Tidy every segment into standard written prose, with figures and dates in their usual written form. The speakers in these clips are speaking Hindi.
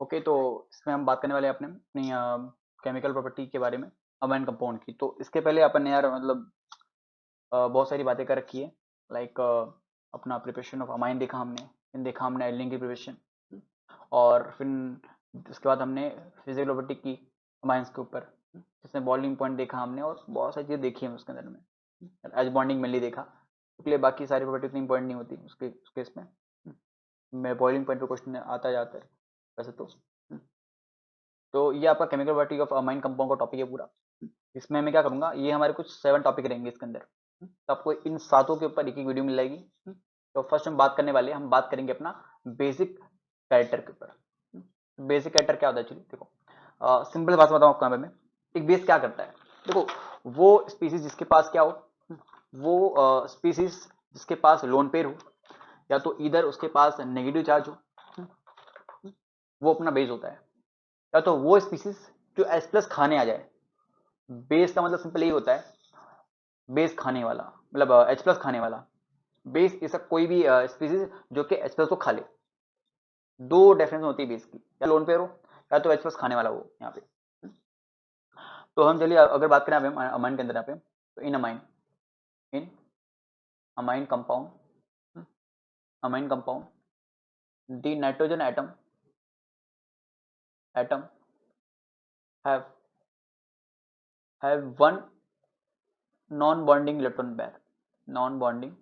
ओके, तो इसमें हम बात करने वाले हैं अपने अपनी केमिकल प्रॉपर्टी के बारे में, अमाइन कंपाउंड की। तो इसके पहले अपन ने यार मतलब बहुत सारी बातें कर रखी है। लाइक अपना प्रिपरेशन ऑफ अमाइन देखा हमने, फिर देखा हमने एल्डिंग की प्रिपरेशन, और फिर उसके बाद हमने फिजिकल प्रॉपर्टी की अमाइंस के ऊपर, जिसमें बॉइलिंग पॉइंट देखा हमने और बहुत सारी चीज़ें देखी है उसके अंदर में। एज बॉन्डिंग मेनली देखा, इसलिए बाकी सारी प्रॉपर्टी इतनी इंपॉर्टेंट नहीं होती उसके इसमें। मैं बॉइलिंग पॉइंट पर क्वेश्चन आता जाता है वैसे तो। तो ये आपका chemical property of amine compound का टॉपिक है पूरा। इसमें मैं क्या करूंगा, ये हमारे कुछ 7 टॉपिक रहेंगे इसके अंदर। तो आपको इन सातों के ऊपर एक एक वीडियो मिल जाएगी। तो फर्स्ट हम बात करने वाले हैं, हम बात करेंगे अपना बेसिक कैरेक्टर के ऊपर। बेसिक कैरेक्टर क्या होता है एक्चुअली, देखो सिंपल बात बताऊं आपको यहाँ पे मैं। एक बेस क्या करता है, देखो वो स्पीसीज जिसके पास क्या हो, वो स्पीसीज जिसके पास लोन पेयर हो, या तो इधर उसके पास नेगेटिव चार्ज हो, वो अपना बेस होता है। या तो वो स्पीसीज जो एच प्लस खाने आ जाए। बेस का मतलब सिंपल यही होता है, बेस खाने वाला, मतलब एच प्लस खाने वाला। बेस ऐसा कोई भी स्पीसीज जो कि एच प्लस को खा ले। दो डेफिनेशन होती है बेस की, या लोन पेयर हो या तो एच प्लस खाने वाला हो यहाँ पे। तो हम चलिए अगर बात करें यहाँ पे अमाइन के अंदर, यहाँ पे तो in amine compound, amine compound the nitrogen atom have one non bonding electron pair, non bonding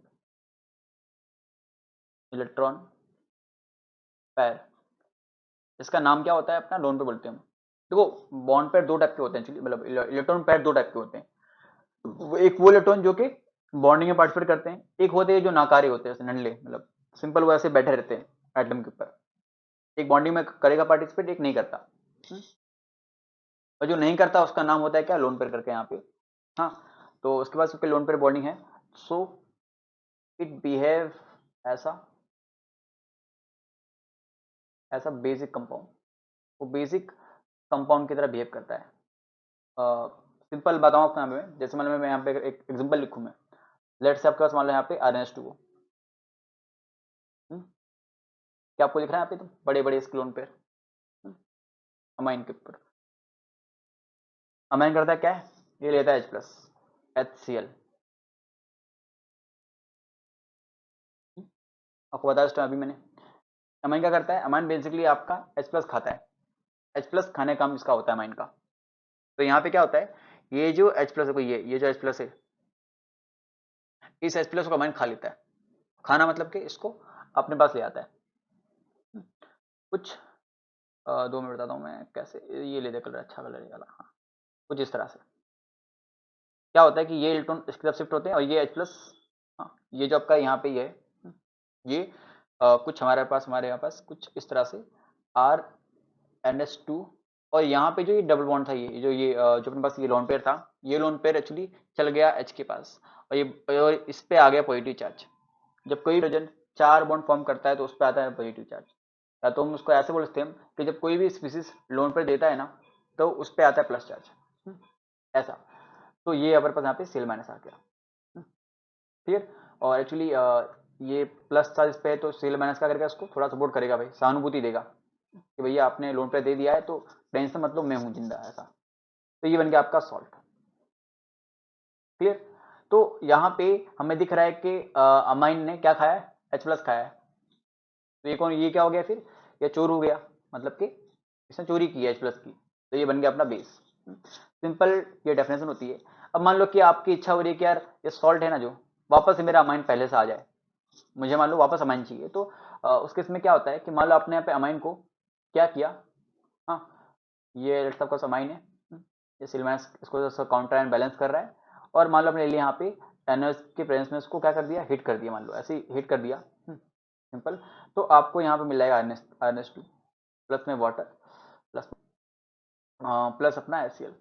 electron pair. इसका नाम क्या होता है अपना, लोन पे बोलते हैं हम। देखो बॉन्ड पेयर दो टाइप के होते हैं एक्चुअली, मतलब इलेक्ट्रॉन पेयर दो टाइप के होते हैं। एक वो इलेक्ट्रॉन जो कि बॉन्डिंग में पार्टिसिपेट करते हैं, एक होते हैं जो नाकारी होते हैं, नंडले, मतलब सिंपल वो ऐसे बैठे रहते हैं एटम के ऊपर। एक बॉन्डिंग में करेगा पार्टिसिपेट, एक नहीं करता। हम्म? और जो नहीं करता उसका नाम होता है क्या, लोन पेयर करके यहाँ पे। हाँ, तो उसके बाद उसके लोन पेयर बॉन्डिंग है, सो इट बिहेव ऐसा ऐसा बेसिक कंपाउंड, वो बेसिक कंपाउंड की तरह बिहेव करता है। सिंपल बताऊं आपको यहाँ पे, जैसे मान लो मैं यहाँ पे एक एग्जांपल लिखूं मैं। लेट्स से आपके पास मान लो यहाँ पे RnH2O, क्या आपको लिख रहा है यहाँ पे, तो बड़े बड़े इसके लोन पेयर अमाइन के ऊपर। अमाइन करता है क्या है, ये लेता है H प्लस HCl। आपको बताया स्टार्ट अभी मैंने। अमाइन क्या करता है, अमाइन बेसिकली आपका H प्लस खाता है। H प्लस खाने का काम इसका होता है अमाइन का। तो यहाँ पे क्या होता है, ये जो H प्लस है, कोई ये जो H प्लस है, इस H प्लस को अमाइन खा लेता है। खाना मतलब कि इसको अपने पास ले आता है। कुछ 2 मिनट बताता हूँ मैं कैसे। ये ले दे कलर, अच्छा कलर ये वाला, हाँ। कुछ इस तरह से क्या होता है कि ये इलेक्ट्रॉन इसकी तरफ शिफ्ट होते हैं और ये H प्लस, हाँ, ये जो आपका यहाँ पे ये है, ये कुछ हमारे यहाँ पास कुछ इस तरह से RnH2। और यहाँ पे जो ये डबल बॉन्ड था, ये जो अपने पास ये लोन पेयर था, ये लोन पेयर एक्चुअली चल गया H के पास, और इस पे आ गया पॉजिटिव चार्ज। जब कोई हाइड्रोजन 4 बॉन्ड फॉर्म करता है तो उस पर आता है पॉजिटिव चार्ज। या तो हम उसको ऐसे बोल सकते हैं कि जब कोई भी स्पीसीज लोन पेयर देता है ना, तो उस पर आता है प्लस चार्ज, ऐसा। तो ये हमारे पास यहाँ पे सेल माइनस आ गया, क्लियर। और एक्चुअली ये प्लस चार्ज पे है, तो सेल माइनस का करके उसको थोड़ा सपोर्ट करेगा भाई, सहानुभूति देगा कि भैया आपने लोन पे दे दिया है तो टेंशन मतलब मैं हूँ जिंदा, ऐसा। तो ये बन गया आपका सॉल्ट, क्लियर। तो यहाँ पे हमें दिख रहा है कि अमाइन ने क्या खाया है, H प्लस खाया है। तो ये क्या हो गया फिर, ये चोर हो गया, मतलब कि इसने चोरी की है H प्लस की। तो ये बन गया अपना बेस। सिंपल ये डेफिनेशन होती है। अब मान लो कि आपकी इच्छा हो रही है कि यार ये सॉल्ट है ना, जो वापस से मेरा अमाइन पहले से आ जाए, मुझे मान लो वापस अमाइन चाहिए। तो उसके इसमें क्या होता है कि मान लो आपने यहाँ पे अमाइन को क्या किया, हाँ, ये लेट्स सपोज अमाइन है, ये सिलमैक्स इसको काउंटर एंड बैलेंस कर रहा है। और मान लो आपने ले लिया यहाँ पे एनएस के प्रेजेंस में इसको क्या कर दिया, हिट कर दिया, मान लो ऐसे ही हिट कर दिया, सिंपल। तो आपको यहाँ पे मिल जाएगा आर एन एस 2 प्लस में वाटर, प्लस प्लस अपना HCl।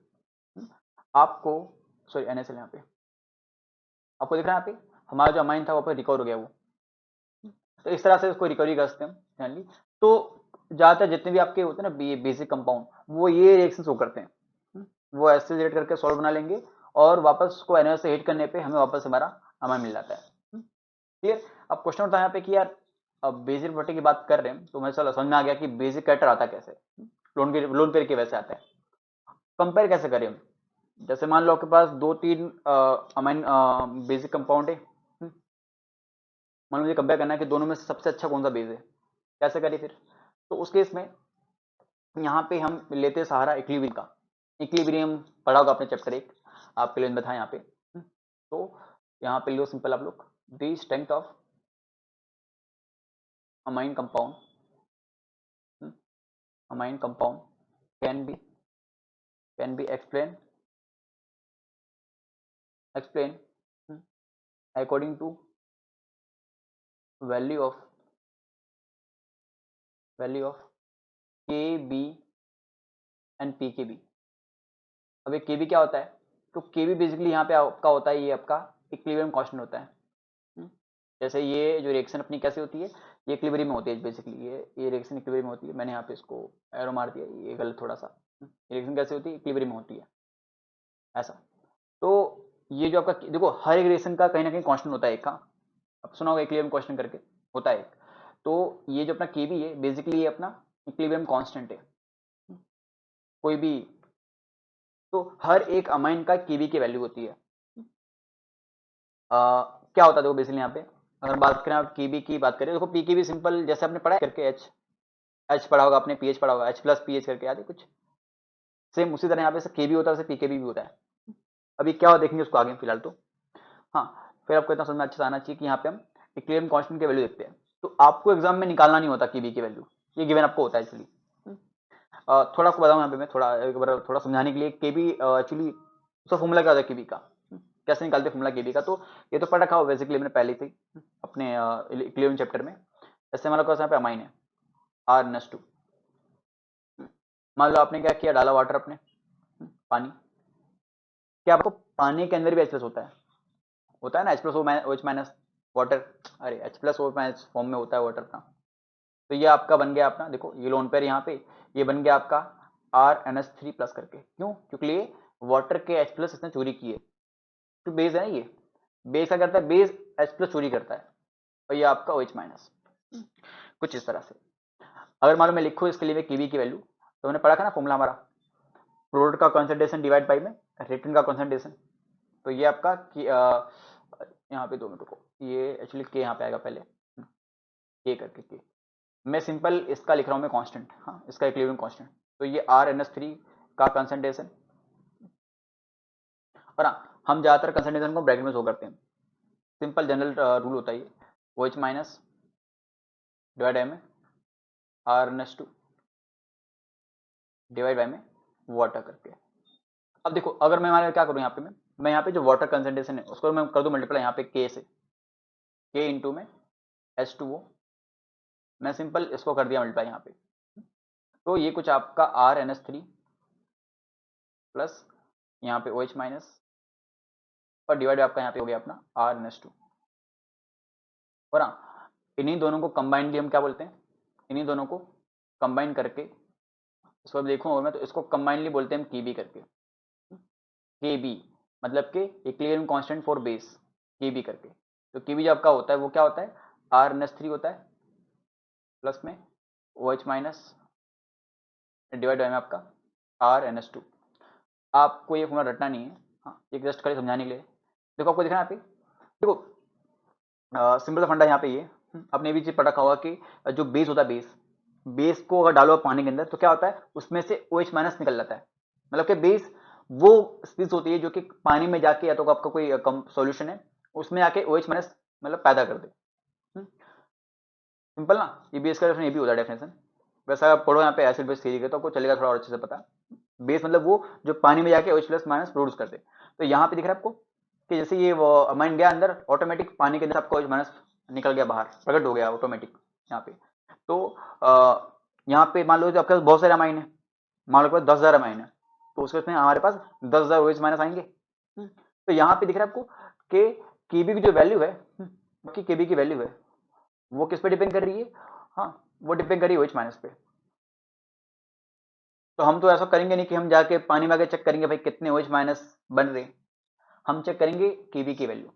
आपको सॉरी NaCl, यहाँ पे आपको दिख रहा है यहाँ पे हमारा जो अमाइन था वो पे रिकवर हो गया वो। तो इस तरह से उसको रिकवरी कर सकते हैं जनरली। तो ज़्यादातर जितने भी आपके होते हैं ना बेसिक कंपाउंड, वो ये रिएक्शन शो करते हैं। वो ऐसे रिएक्ट करके सॉल्ट बना लेंगे, और वापस उसको NaOH से हिट करने पे हमें वापस हमारा अमाइन मिल जाता है, क्लियर। अब क्वेश्चन उठता है यहाँ पे कि यार अब बेसिक प्रॉपर्टी की बात कर रहे हैं तो मुझे चलो समझ में आ गया कि बेसिक कैरेक्टर आता कैसे, लोन पेयर की वैसे आता है। कंपेयर कैसे करें हम? जैसे मान लो आपके पास दो तीन अमाइन बेसिक कंपाउंड है, मान लो मुझे कंपेयर करना है कि दोनों में से सबसे अच्छा कौन सा बेस है, कैसे करें फिर? तो उस केस में यहाँ पे हम लेते हैं सहारा इक्विलिब्रियम का। इक्विलिब्रियम पढ़ा होगा आपने चैप्टर 1, आपके लिए बताया यहाँ पे। तो यहाँ पे लो सिंपल आप लोग, the strength of amine compound, amine compound can be explain according to value of kb and pkb। अब ये kb क्या होता है? तो kb बेसिकली यहाँ पे आपका होता है, ये आपका इक्विलिब्रियम कांस्टेंट होता है। जैसे ये जो रिएक्शन अपनी कैसे होती है, ये इक्विलिब्रियम में होती है बेसिकली, ये रिएक्शन इक्विलिब्रियम में होती है। मैंने यहाँ पे इसको एरो मार दिया, ये गलत थोड़ा सा। रिएक्शन कैसे होती है? इक्विलिब्रियम में होती है ऐसा। तो ये जो आपका देखो, हर एक रिएक्शन का कहीं ना कहीं कांस्टेंट होता है एक का, अब सुना होगा इक्विलिब्रियम कांस्टेंट करके होता है एक। तो ये जो अपना kb है बेसिकली ये अपना इक्विलिब्रियम कांस्टेंट है कोई भी। तो हर एक अमाइन का kb की वैल्यू होती है। क्या होता है देखो बेसिकली यहाँ पे, अगर बात करें आप kb की बात करें, देखो pkb सिंपल जैसे आपने पढ़ा है करके, एच पढ़ा होगा आपने, pH पढ़ा होगा, H प्लस pH करके याद है कुछ, सेम उसी तरह यहाँ पे kb होता है वैसे pkb भी होता है। अभी क्या हो देखेंगे उसको आगे फिलहाल तो। हाँ, फिर आपको इतना समझ में अच्छे से आना चाहिए कि यहाँ पे हम इक्विलिब्रियम कांस्टेंट की वैल्यू देखते हैं। तो आपको एग्जाम में निकालना नहीं होता kb की वैल्यू, ये गिवन आपको होता है एक्चुअली। थोड़ा आपको बताऊं यहाँ पे मैं, थोड़ा एक बार थोड़ा समझाने के लिए, केबी एक्चुअली उसका फॉर्मूला क्या होता है केबी का, कैसे निकालते हैं फॉर्मूला केबी का। तो ये तो पढ़ रखा हो बेसिकली मैंने पहले से अपने इक्विलिब्रियम चैप्टर में। जैसे मान लो यहाँ पे अमाइन है R-2, मान लो आपने क्या किया, डाला वाटर अपने, पानी। क्या आपको पानी के अंदर भी H+ होता है ना, H+OH- वाटर, अरे H+O- फॉर्म में होता है वाटर का। तो ये आपका बन गया अपना, देखो ये लोन पेयर यहाँ पे, ये बन गया आपका R-NH3+ करके। क्यों? क्योंकि ये वाटर के H+ इसने चोरी किए, तो बेस है ना, ये बेस क्या करता है, बेस H+ चोरी करता है, और ये आपका OH-, कुछ इस तरह से। अगर मान लो मैं लिखूँ इसके लिए केबी की वैल्यू, तो मैंने पढ़ा था ना फॉर्मूला हमारा, प्रोडक्ट का कॉन्सेंट्रेशन डिवाइड बाई में रिटर्न का कॉन्सेंट्रेशन। तो ये आपका यहाँ पे 2 मिनट को, ये एक्चुअली के यहाँ पे आएगा पहले, के करके के, मैं सिंपल इसका लिख रहा हूँ मैं कांस्टेंट, हाँ इसका इक्विलिब्रियम कांस्टेंट। तो ये R-NH3 का कंसंट्रेशन, और हाँ हम ज्यादातर कंसंट्रेशन को ब्रैकेट में शो करते हैं, सिंपल जनरल रूल होता है ये, OH- डिवाइड बाय में R-NH2 डिवाइड बाय में वाटर करके। अब देखो अगर मैं हमारे क्या करूँ यहाँ पे, मैं यहाँ पे जो वाटर कंसंट्रेशन है उसको मैं कर दूँ मल्टीप्लाई यहाँ पे के से, के इंटू में H2O, मैं सिंपल इसको कर दिया मल्टीप्लाई यहाँ पे। तो ये कुछ आपका R-NH3 प्लस यहाँ पे OH- और डिवाइड आपका यहाँ पे हो गया अपना R-NH2। और हाँ, इन्हीं दोनों को कंबाइंडली हम क्या बोलते हैं, इन्हीं दोनों को कंबाइन करके, इसको अब देखूँ और मैं, तो इसको कंबाइनली बोलते हैं हम केबी करके। केबी मतलब के इक्विलिब्रियम कांस्टेंट फॉर बेस, केबी करके। तो केबी जो आपका होता है वो क्या होता है, R-NH3 होता है प्लस में OH- डिवाइड बाय में आपका R-NH2। आपको ये फॉर्मूला रटना नहीं है, हाँ एक जस्ट खाली समझाने के लिए। देखो आपको दिखना है यहाँ पे, देखो सिंपल सा फंडा यहाँ पे ये, आपने भी चीज पढ़ा रखा होगा कि जो बेस होता है, बेस को अगर डालो आप पानी के अंदर तो क्या होता है, उसमें से OH- निकल जाता है। मतलब कि बेस वो चीज होती है जो कि पानी में जाके, या तो आपका कोई कम सॉल्यूशन है उसमें आके OH- मतलब पैदा कर दे। सिंपल ना, ये बेस का डेफिनेशन ये भी होता है डेफिनेशन। वैसा आप पढ़ो यहाँ पे एसिड बेस थ्योरी के तो आपको चलेगा थोड़ा और अच्छे से पता। बेस मतलब वो जो पानी में जाके OH+ प्रोड्यूस करते। तो यहाँ पे दिख रहा है आपको कि जैसे ये वो अमाइन गया अंदर, ऑटोमेटिक पानी के अंदर आपको OH- निकल गया बाहर, प्रकट हो गया ऑटोमेटिक यहाँ पे। तो यहाँ पे मान लो आपके पास बहुत सारे अमाइन है, मान लो 10,000 अमाइन है, तो उसके उसमें हमारे पास 10,000 OH- आएंगे। तो यहाँ पे दिख रहा है आपको कि केबी की जो वैल्यू है, कि केबी की वैल्यू है वो किस पे डिपेंड कर रही है, हाँ वो डिपेंड कर रही है OH- पे। तो हम तो ऐसा करेंगे नहीं कि हम जाके पानी में आके चेक करेंगे भाई कितने OH- बन रहे, हम चेक करेंगे केबी की वैल्यू।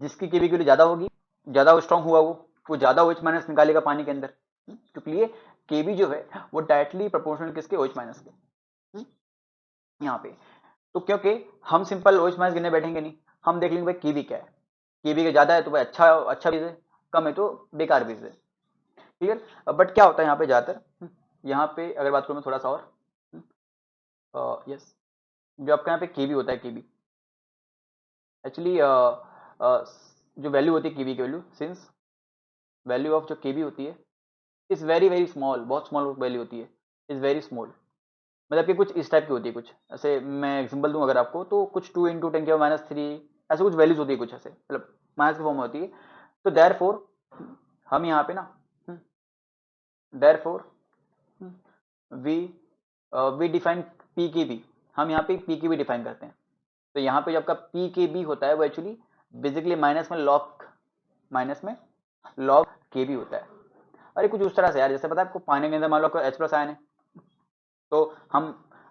जिसकी केबी की वैल्यू ज्यादा होगी, ज्यादा स्ट्रांग हुआ वो, वो ज्यादा OH माइनस निकालेगा पानी के अंदर, क्योंकि ये Kb जो है वो डायरेक्टली प्रोपोर्शनल किसके, OH माइनस के, यहाँ पे। तो क्योंकि हम सिंपल OH माइनस गिनने बैठेंगे नहीं, हम देख लेंगे भाई Kb क्या है, Kb का ज्यादा है तो भाई अच्छा अच्छा बीज है, कम है तो बेकार बीज है, क्लियर। बट क्या होता है यहाँ पे ज्यादातर, यहाँ पे अगर बात करूँ मैं थोड़ा सा और, यस, जो आपका यहाँ पे Kb होता है, Kb एक्चुअली जो वैल्यू होती है Kb की वैल्यू, सिंस वैल्यू ऑफ जो Kb होती है इज वेरी वेरी स्मॉल, बहुत स्मॉल वैल्यू होती है, इज वेरी स्मॉल, मतलब कि कुछ इस टाइप की होती है, कुछ ऐसे मैं एग्जांपल दूं अगर आपको, तो कुछ 2 इंटू 10⁻³ ऐसे कुछ वैल्यूज होती है, कुछ ऐसे मतलब माइनस के फॉर्म में होती है। तो देयरफॉर हम यहाँ पे ना, therefore we we define P K B, हम यहाँ पे पी के बी डिफाइन करते हैं। तो यहाँ पे जो आपका पी के बी होता है वो एक्चुअली बेसिकली माइनस में लॉग के बी होता है। अरे कुछ उस तरह से यार, जैसे पता है आपको पानी के अंदर मान लो आपको H प्लस आयन है, तो हम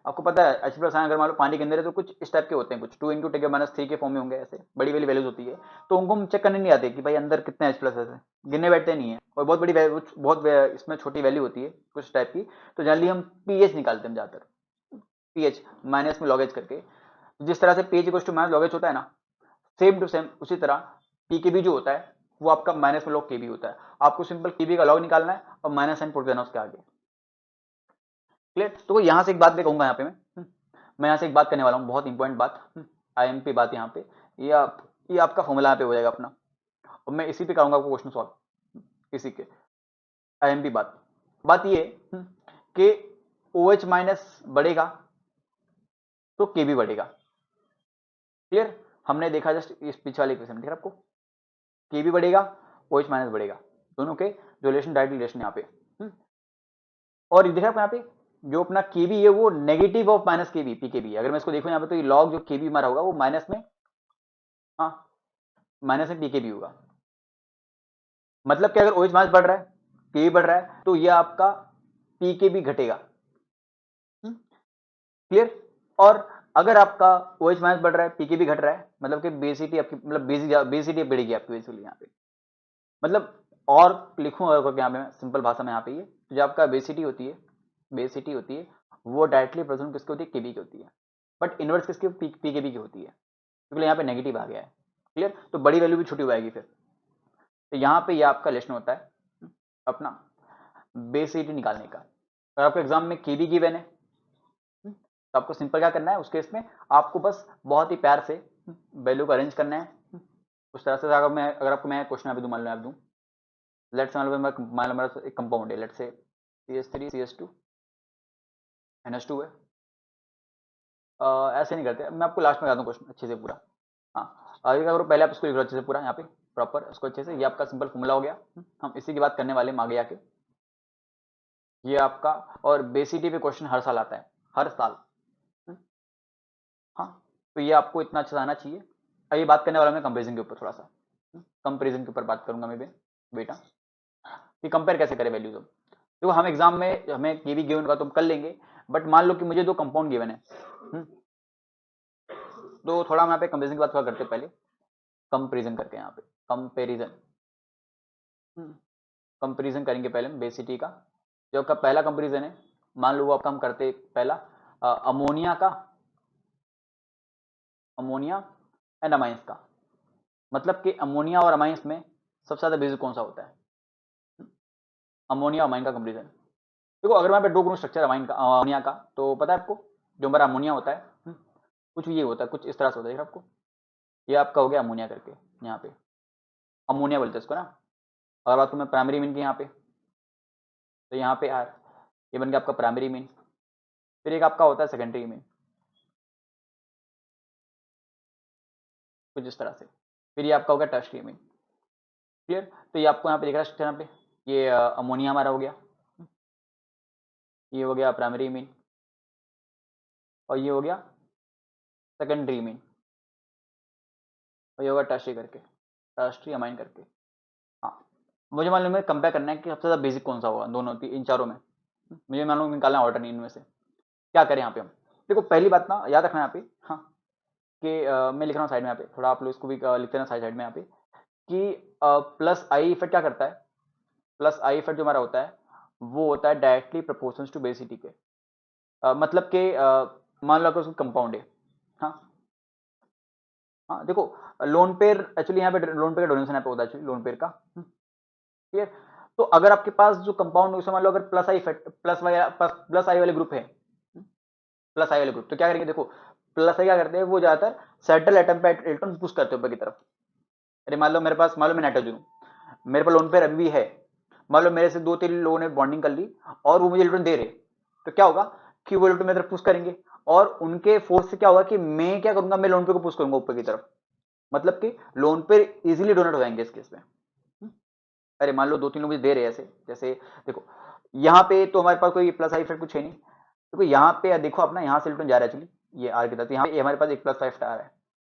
आपको पता है H प्लस आयन अगर मान लो पानी के अंदर है तो कुछ इस टाइप के होते हैं, कुछ 2 इंटू 10⁻³ के फॉर्म में होंगे, ऐसे बड़ी वाली वैल्यूज होती है। तो उनको हम चेक करने नहीं आते कि भाई अंदर कितने H प्लस है, गिनने बैठते नहीं है, और बहुत बड़ी बहुत इसमें छोटी वैल्यू होती है कुछ टाइप की, तो जनरली हम पीएच निकालते हैं ज्यादातर, पीएच माइनस में लॉग एच करके। जिस तरह से pH equals to minus log H होता है ना, सेम टू सेम उसी तरह पी के बी जो होता है वो आपका माइनस में लॉग के बी होता है। आपको सिंपल के बी का लॉग निकालना है और माइनस साइन पुट देना उसके आगे, क्लियर। तो यहाँ से एक बात मैं कहूंगा, यहाँ पे मैं यहाँ से एक बात करने वाला हूँ, बहुत इंपॉर्टेंट बात, आईएमपी बात यहाँ पे, ये आपका फॉर्मूला यहाँ पे हो जाएगा अपना, और मैं इसी पे करूंगा आपको क्वेश्चन सॉल्व, इसी के आईएमपी बात ये कि OH माइनस बढ़ेगा तो के बी बढ़ेगा, क्लियर। हमने देखा जस्ट इस पीछे वाले इक्वेशन में, ठीक है आपको, के बी बढ़ेगा OH माइनस बढ़ेगा, दोनों के जो रिलेशन डायरेक्ट रिलेशन यहाँ पे, और देखा आपको यहाँ पे जो अपना के बी है वो नेगेटिव ऑफ माइनस के बी, पी के बी। अगर मैं इसको देखूं यहाँ पे तो ये लॉग जो के बी हमारा होगा वो माइनस में, हाँ माइनस में पी के बी होगा, मतलब कि अगर OH माइनस बढ़ रहा है, के बी बढ़ रहा है, तो ये आपका पी के बी घटेगा, क्लियर। और अगर आपका OH माइनस बढ़ रहा है, पी के बी घट रहा है, मतलब कि बेसिटी आपकी, मतलब बेसिटी बढ़ेगी आपकी बेसिकली यहाँ पे, मतलब और लिखूं अगर यहाँ पे मैं सिंपल भाषा में, यहाँ पे ये तो जो आपका बेसिटी होती है, बेसिटी होती है वो डायरेक्टली प्रेजेंट किसकी होती है, केबी की होती है, बट इनवर्स किसकी, पी के बी की होती है, क्योंकि यहाँ पे नेगेटिव आ गया है, क्लियर। तो बड़ी वैल्यू भी छोटी हो जाएगी फिर। तो यहाँ पे ये आपका लेसन होता है अपना बेसिटी निकालने का। अगर आपको एग्जाम में केबी गिवन है तो आपको सिंपल क्या करना है उस केस में, आपको बस बहुत ही प्यार से वैल्यू को अरेंज करना है उस तरह से। अगर आपको मैं क्वेश्चन यहाँ पे दूं, मान लो आप दूं, लेट्स मान लो मेरा एक कंपाउंड है, let's say CH3 CH2 NH2 है, ऐसे नहीं करते, मैं आपको लास्ट में बता दूं क्वेश्चन अच्छे से पूरा। हाँ आगे क्या करो, पहले आप इसको लिख लो अच्छे से पूरा यहाँ पे प्रॉपर इसको अच्छे से, ये आपका सिंपल फॉर्मूला हो गया, हम इसी की बात करने वाले हैं आगे आके, ये आपका। और बेसिटी पे क्वेश्चन हर साल आता है, हर साल, हाँ। तो ये आपको इतना अच्छा आना चाहिए। अभी बात करने वाला मैं कंपेरिजन के ऊपर, थोड़ा सा कंपेरिजन के ऊपर बात करूंगा मैं बेटा, कि कंपेयर कैसे करें वैल्यूज। देखो हम एग्जाम में हमें के बी गिवन होगा तो हम कर लेंगे, बट मान लो कि मुझे दो कंपाउंड गिवन है, तो थोड़ा हम यहाँ पे कंपेरिजन की बात थोड़ा करते पहले, कंपेरिजन करके यहाँ पे कंपेरिजन, कंपेरिजन करेंगे पहले हम बेसिटी का। जो आपका पहला कंपेरिजन है, मान लो वो आपका हम करते पहला अमोनिया का, अमोनिया एंड अमाइंस का, मतलब कि अमोनिया और अमाइंस में सबसे ज्यादा बेसिक कौन सा होता है, अमोनिया अमाइन का कंपेरिजन। देखो अगर वहां पे दो ग्रुप स्ट्रक्चर अमाइन का, अमोनिया का, तो पता है आपको जो हमारा अमोनिया होता है कुछ ये होता है, कुछ इस तरह से होता है आपको, ये आपका हो गया अमोनिया करके, यहाँ पे अमोनिया बोलते हैं इसको ना। अगर बात मैं प्राइमरी मीन की यहाँ पे, तो यहाँ पे आर, ये बन गया आपका प्राइमरी मीन। फिर एक आपका होता है सेकेंडरी मीन, कुछ इस तरह से। फिर ये आपका हो गया टर्शियरी मीन, क्लियर। तो ये आपको यहाँ पे दिख रहा है स्ट्रक्चर, यहाँ पे ये अमोनिया हमारा हो गया, ये हो गया प्राइमरी मीन, और ये हो गया सेकेंडरी मीन, और ये होगा टर्शियरी करके, टर्शियरी अमाइन करके। हाँ मुझे मालूम है कंपेयर करना है कि सबसे ज़्यादा बेसिक कौन सा होगा दोनों इन चारों में, मुझे मालूम निकालना है ऑर्डर इनमें से। क्या करें यहाँ पे हम, देखो पहली बात ना याद रखना यहाँ पे, हाँ कि मैं लिख रहा हूँ साइड में यहाँ पे, थोड़ा आप लोग इसको भी लिखते रहना साइड साइड में यहाँ पे, कि प्लस आई इफेक्ट क्या करता है, प्लस आई इफेक्ट जो हमारा होता है वो होता है डायरेक्टली प्रोपोर्शनल टू बेसिटी के। मतलब कि मान लो अगर उसका कंपाउंड है। हाँ हाँ देखो, लोन पेयर एक्चुअली यहाँ पे लोन पेयर का डोनेशन यहाँ पे होता है एक्चुअली लोन पेयर का। क्लियर। तो अगर आपके पास जो कंपाउंड उसे मान लो अगर प्लस आई इफेक्ट प्लस आई वाले ग्रुप है, प्लस आई वाले ग्रुप, तो क्या करेंगे देखो, प्लस आई क्या करते हैं वो ज्यादातर सेटल एटम पे इलेक्ट्रॉन पुश करते हैं ऊपर की तरफ। अरे मान लो मेरे पास, मान लो मैं नाइट्रोजन हूँ, मेरे पास लोन पेयर अभी भी है, मान लो मेरे से दो तीन लोगों ने बॉन्डिंग कर ली और वो मुझे इलेक्ट्रॉन दे रहे, तो क्या होगा कि वो इलेक्ट्रॉन मेरी तरफ पुश करेंगे और उनके फोर्स से क्या होगा कि मैं क्या करूंगा, मैं लोन पेयर को पुश करूंगा ऊपर की तरफ। मतलब कि लोन पेयर इजीली डोनेट हो जाएंगे इस केस में। अरे मान लो दो तीन लोग मुझे दे रहे हैं ऐसे, जैसे देखो यहाँ पे तो हमारे पास कोई प्लस आई इफेक्ट कुछ है नहीं, देखो यहाँ पे देखो अपना यहाँ से इलेक्ट्रॉन जा रहा है एक्चुअली ये आर के तहत, यहाँ पे हमारे पास एक प्लस फाइव स्टार है,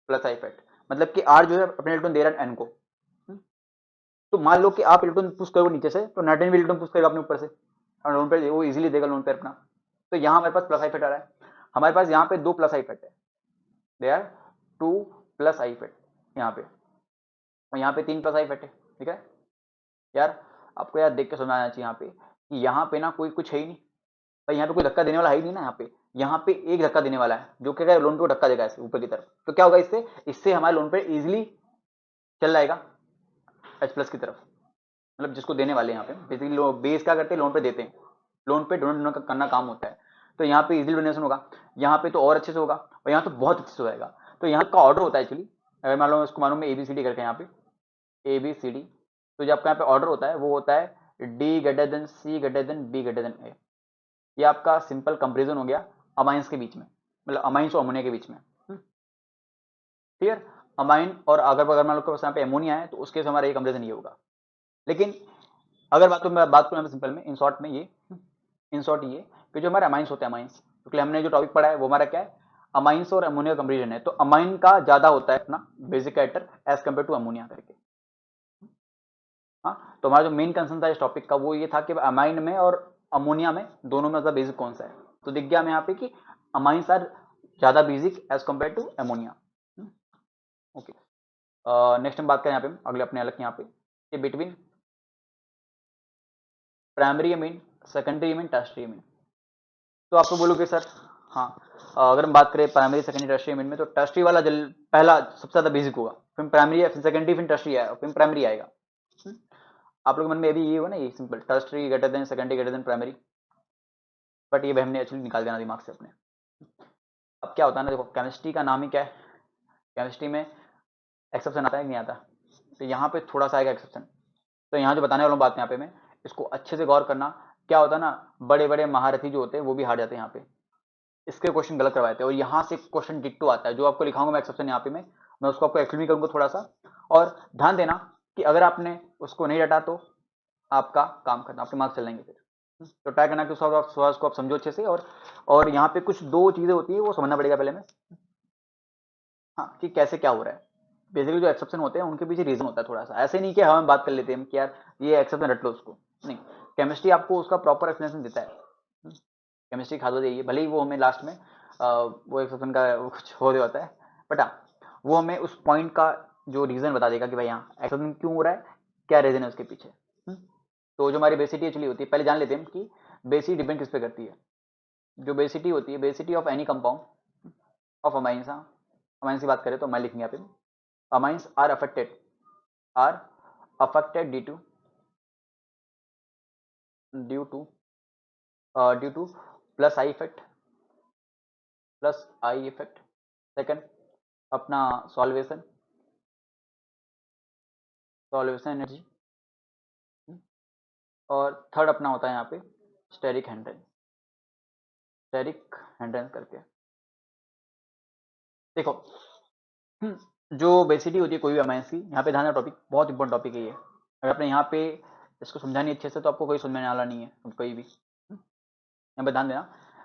प्लस आई इफेक्ट, मतलब कि आर जो है अपने इलेक्ट्रॉन दे रहा है एन को। तो मान लो कि आप इलेक्ट्रॉन पुश करोगे नीचे से तो नाइट्रोजन भी इलेक्ट्रॉन पुश करेगा अपने ऊपर से और लोन पे वो इजीली देगा लोन पे अपना। तो यहाँ हमारे पास प्लस आई इफेक्ट आ रहा है, हमारे पास यहाँ पे दो प्लस आई इफेक्ट है, they are two plus I effect यहाँ पे, और यहाँ पे तीन प्लस आई इफेक्ट है। ठीक है यार, आपको यार देख के समझ आना चाहिए यहाँ पे कि यहाँ पे ना कोई कुछ है ही नहीं भाई, यहाँ पे कोई धक्का देने वाला है ही नहीं ना, यहाँ पे एक धक्का देने वाला है जो क्या लोन पे धक्का देगा ऐसे ऊपर की तरफ, तो क्या होगा इससे, इससे हमारे लोन पे इजिली चल जाएगा एच प्लस की तरफ। मतलब जिसको देने वाले हैं यहाँ पे बेसिकली बेस क्या करते हैं, लोन पे देते हैं, लोन पे डोनेट डोनेट करना काम होता है। तो यहाँ पे इजिली डोनेशन होगा, यहाँ पे तो और अच्छे से होगा और यहाँ तो बहुत अच्छे से होगा। तो यहाँ का ऑर्डर होता है एक्चुअली, अगर मान लो इसको मालूम मैं ABCD करके यहाँ पे ABCD, तो जो आपका यहाँ पे ऑर्डर होता है वो होता है D greater than C greater than B greater than A। ये आपका सिंपल कंपेरिजन हो गया अमाइंस के बीच में, मतलब अमाइंस और अमोनिया के बीच में। क्लियर। अमाइन और अगर मान लो यहाँ पे अमोनिया है तो उसके से हमारा ये कंपेरिजन ये होगा। लेकिन अगर बात करूँ सिंपल में इन शॉर्ट में ये, इन शॉर्ट ये कि जो हमारे अमाइंस होते हैं अमाइंस, क्योंकि हमने जो टॉपिक पढ़ा है वो हमारा क्या है, अमाइंस और अमोनिया कंपेरिजन है। तो अमाइन का ज्यादा होता है अपना basic character as compare to ammonia करके। हाँ, तो हमारा जो मेन कंसर्न था इस टॉपिक का वो ये था कि अमाइन में और अमोनिया में दोनों में मतलब बेसिक कौन सा है, तो दिख गया हमें यहाँ पे कि अमाइंस आर ज्यादा basic as compare to ammonia. Okay, next हम बात करें यहाँ पे अगले अपने अलग यहाँ पे between primary amine, secondary amine, tertiary amine. तो आप तो बोलोगे सर, हाँ, अगर हम बात करें प्राइमरी सेकेंडरी टर्शियरी अमीन में तो टर्शियरी वाला जल पहला सबसे ज्यादा बेसिक होगा, फिर प्राइमरी फिर सेकेंडरी फिर टर्शियरी आएगा फिर प्राइमरी आएगा। हम्म, आप लोग मन में अभी ये हो ना, ये simple tertiary greater than secondary greater than primary, but ये हमने एक्चुअली निकाल देना दिमाग से अपने। अब क्या होता है ना, देखो केमिस्ट्री का नाम ही क्या है, केमिस्ट्री में एक्सेप्शन आता है कि नहीं आता, तो यहाँ पे थोड़ा सा आएगा एक्सेप्शन। तो यहाँ जो बताने वाला हूँ बात यहाँ पे मैं, इसको अच्छे से गौर करना। क्या होता है ना, बड़े बड़े महारथी जो होते हैं वो भी हार जाते हैं यहाँ पे, इसके क्वेश्चन गलत करवाए थे और यहाँ से क्वेश्चन डिट्टो आता है जो आपको लिखाऊंगा मैं एक्सेप्शन यहाँ पे मैं उसको आपको एक्सप्लेन करूंगा थोड़ा सा। और ध्यान देना कि अगर आपने उसको नहीं रटा तो आपका काम करना, आपके मार्क्स चल जाएंगे फिर। तो ट्राई करना कि उसको आप समझो अच्छे से। और यहाँ पे कुछ दो चीजें होती है वो समझना पड़ेगा पहले में, हाँ, कि कैसे क्या हो रहा है। बेसिकली जो एक्सेप्शन होते हैं उनके पीछे रीजन होता है थोड़ा सा, ऐसे नहीं कि हम बात कर लेते हैं कि यार ये एक्सेप्शन रट लो उसको, नहीं, केमिस्ट्री आपको उसका प्रॉपर एक्सप्लेनेशन देता है। केमिस्ट्री खाद जाइए भले ही वो हमें लास्ट में वो एक्सेप्शन का कुछ हो रहा होता है, बट हाँ वो हमें उस पॉइंट का जो रीजन बता देगा कि भाई यहाँ एक्सेप्शन क्यों हो रहा है, क्या रीजन है उसके पीछे। तो जो हमारी बेसिटी एक्चुअली होती है, पहले जान लेते हैं कि बेसिटी डिपेंड किस पे करती है। जो बेसिटी होती है, basicity of any compound of amines, हाँ अमाइंस की बात करें तो अमाइन लिखेंगे यहाँ पे, amines are affected due to due to plus I effect, plus I effect, second अपना सॉल्वेशन, सॉल्वेशन एनर्जी, और थर्ड अपना होता है यहाँ पे स्टेरिक हैंड्रेंस, स्टेरिक हैंड्रेंस करके। देखो जो बेसिटी होती है कोई भी अमाइंस की, यहाँ पे ध्यान देना, टॉपिक बहुत इंपॉर्टेंट टॉपिक है ये, अगर आपने यहाँ पे इसको समझा नहीं अच्छे से तो आपको कोई समझ में वाला नहीं है कोई भी। यहाँ पे ध्यान देना,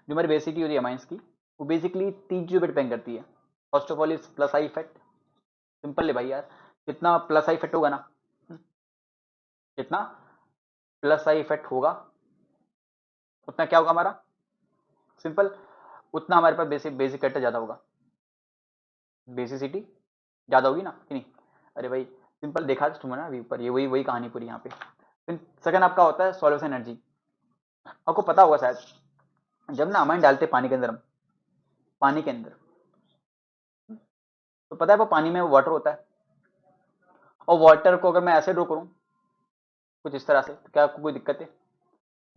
जो हमारी बेसिटी होती है अमाइंस की वो बेसिकली तीन चीज़ों पर डिपेंड करती है। First of all is plus I effect, simple है भाई यार, जितना प्लस आई इफेक्ट होगा ना, जितना प्लस आई इफेक्ट होगा उतना क्या होगा हमारा, सिंपल, उतना हमारे पास बेसिक बेसिक कैरेक्टर ज़्यादा होगा, बेसिसिटी ज़्यादा होगी ना कि नहीं। अरे भाई सिंपल देखा तुमने ना अभी ऊपर, ये वही वही कहानी पूरी यहाँ पे। फिर सेकंड आपका होता है सॉल्वेशन एनर्जी। आपको पता होगा शायद, जब ना अमाइन डालते हैं पानी के अंदर, हम पानी के अंदर, तो पता है वो पानी में वाटर होता है, और वाटर को अगर मैं ऐसे ड्रॉ करूं कुछ इस तरह से, तो क्या आपको कोई दिक्कत है?